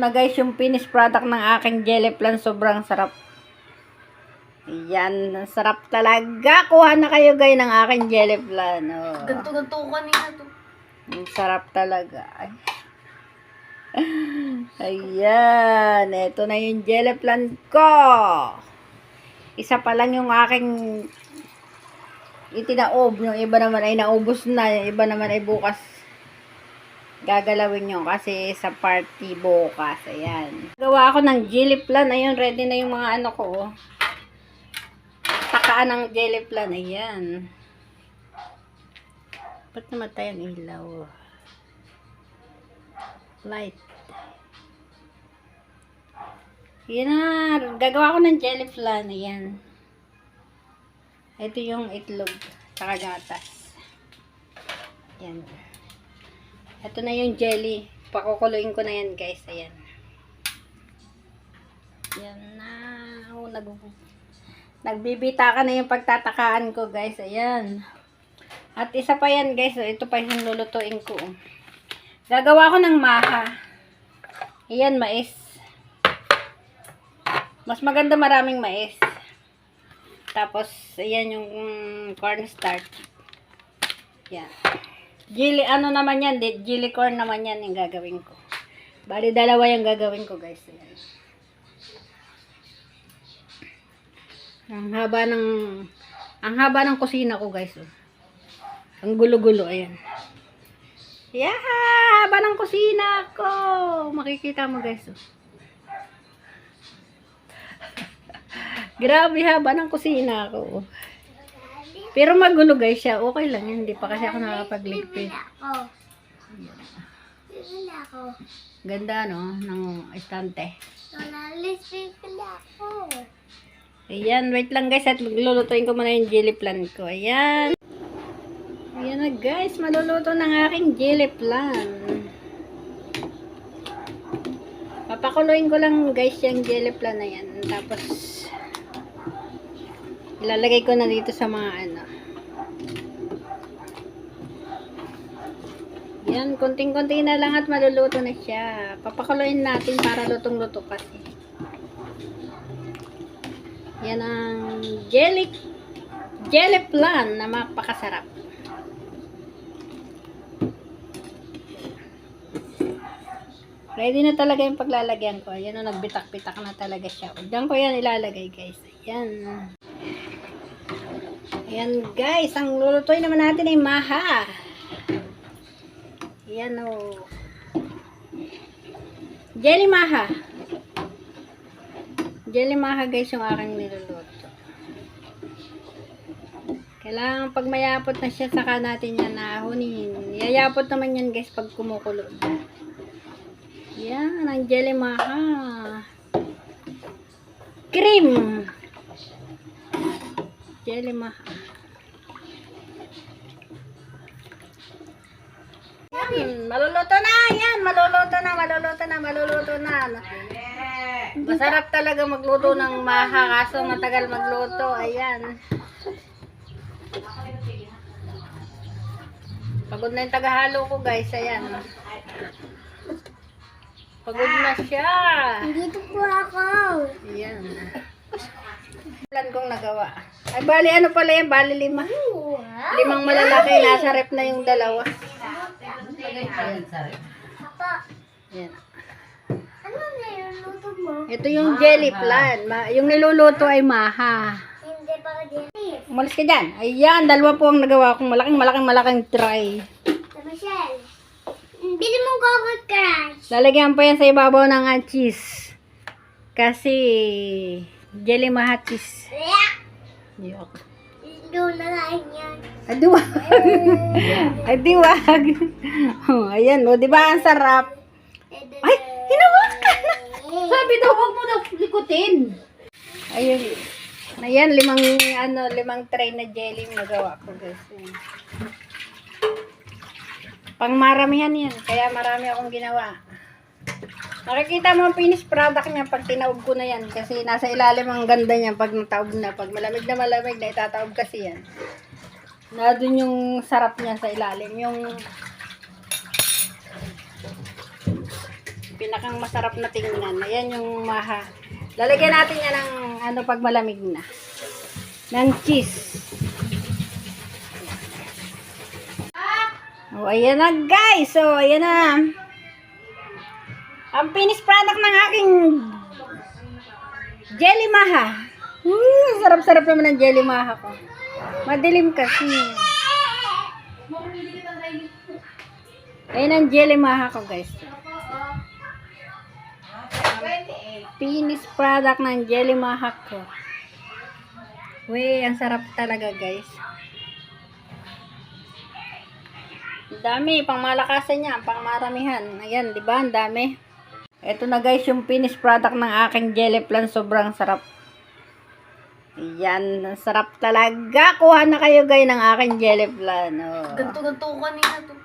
na guys yung finished product ng aking jelly flan. Sobrang sarap. Yan, sarap talaga. Kuha na kayo guys ng aking jelly flan. Oh. Ganto-ganto ko kanina to. Ang sarap talaga. Ay. Ayan, ito na yung jelly flan ko. Isa pa lang yung aking itinaob. Yung iba naman ay naubos na. Yung iba naman ay bukas gagalawin yun kasi sa party bukas. Ayan. Gawa ako ng jelly flan. Ayun, ready na yung mga ano ko. Oh. Takaan ng jelly flan. Ayan. Ba't namatay ang ilaw? Light. Ayan na. Gagawa ko ng jelly flan. Ayan. Ito yung itlog. Saka gatas. Ayan. Ito na yung jelly. Pakukuluin ko na yan guys. Ayan. Ayan na. Oh, nagbibita ka na yung pagtatakaan ko guys. Ayan. At isa pa yan guys. Ito pa yung lulutuin ko. Gagawa ko ng maha. Ayan, mais. Mas maganda maraming mais. Tapos, ayan yung cornstarch. Ayan. Jelly, ano naman yan? Jelly corn naman yan yung gagawin ko. Bali, dalawa yung gagawin ko, guys. Ayan. Ang haba ng kusina ko, guys. Oh. Ang gulo-gulo, ayan. Yeah! Haba ng kusina ko! Makikita mo, guys. Oh. Grabe, haba ng kusina ko. Oh. Pero magulo guys siya. Okay lang yan. Hindi pa kasi ako nakakapagligpit. Ganda no? Ng estante. Ayan. Wait lang guys. At lulutuin ko muna yung jelly flan ko. Ayan. Ayan na guys. Maluluto ng aking jelly flan. Papakuluin ko lang guys yung jelly flan na yan. Tapos ilalagay ko na dito sa mga ano. Yan, konting-konti na lang at maluluto na siya. Papakuluin natin para lutong-luto kasi. Yan ang jelly flan na mapakasarap. Ready na talaga yung paglalagyan ko. Yan o, nagbitak-bitak na talaga siya. Diyan ko yan ilalagay guys. Ayan. Ayan guys, ang lulutuin naman natin ay maha. Ayan o. Jelly maha. Jelly maha guys yung aking niluluto. Kailangan pag mayapot na siya, saka natin yan nahunin. Yayapot naman yan guys pag kumukulo. Yan, ang jelly maha. Cream. Jelly maha. Yan, maluluto na. Yan, maluluto na. Masarap talaga magluto ng maha kaso matagal magluto. Ayan. Pagod na yung tagahalo ko guys. Ayan. Pagod na siya. Dito po ako. Ayan. Plan kong nagawa. Ay, bali ano pala yan? Bali 5. 5 malalaki. Nasa rep na yung 2. Ayan. Ayan. Ano na yung luto mo? Ito yung jelly flan. Yung niluluto ay maha. Hindi pa ka din. Umalis ka dyan. Ayan, 2 po ang nagawa kong malaking tray. Sa Michelle. Bili mo Coco Crush. Lalagyan pa yan sa ibabaw ng cheese. Kasi jelly maha cheese. Yok. Doon na lang yan. Adiwag. Adiwag. Oh, ayan, o, di ba ang sarap? Ay, hinawakan na. Sabi daw, huwag mo daw likutin. Ayun. Ayan, 5 tray na jelly yung nagawa ko, guys. Pang maramihan yan. Kaya marami akong ginawa. Nakikita mo ang finished product niya pag tinaob ko na yan. Kasi nasa ilalim ang ganda niya pag nataob na. Pag malamig na itataob kasi yan. Na dun yung sarap niya sa ilalim. Yung pinakang masarap na tingnan. Ayan yung maha. Lalagyan natin yan ng ano pag malamig na. Ng cheese. Oh, ayan na guys. So, ayan na. Ang finished product ng aking jelly maha. Sarap-sarap naman ng jelly maha ko. Madilim kasi. Ayan ang jelly maha ko guys. Finished product ng jelly maha ko. Uy, ang sarap talaga guys. Ang dami, pang malakasan niya, pang maramihan. Ayan, di ba? Ang dami. Ito na guys, yung finished product ng aking jelly flan. Sobrang sarap. Ayan, ang sarap talaga. Kuha na kayo guys ng aking jelly flan. Oh. Ganto-ganto ko kanina to.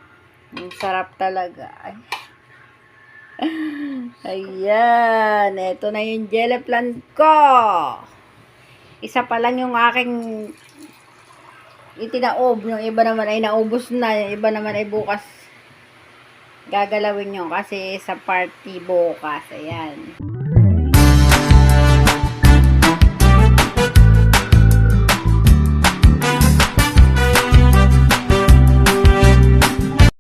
Ang sarap talaga. Ay. Ayan, ito na yung jelly flan ko. Isa pa lang yung aking itinaob. Yung iba naman ay naubos na. Yung iba naman ay bukas gagalawin nyo kasi sa party bukas. Ayan.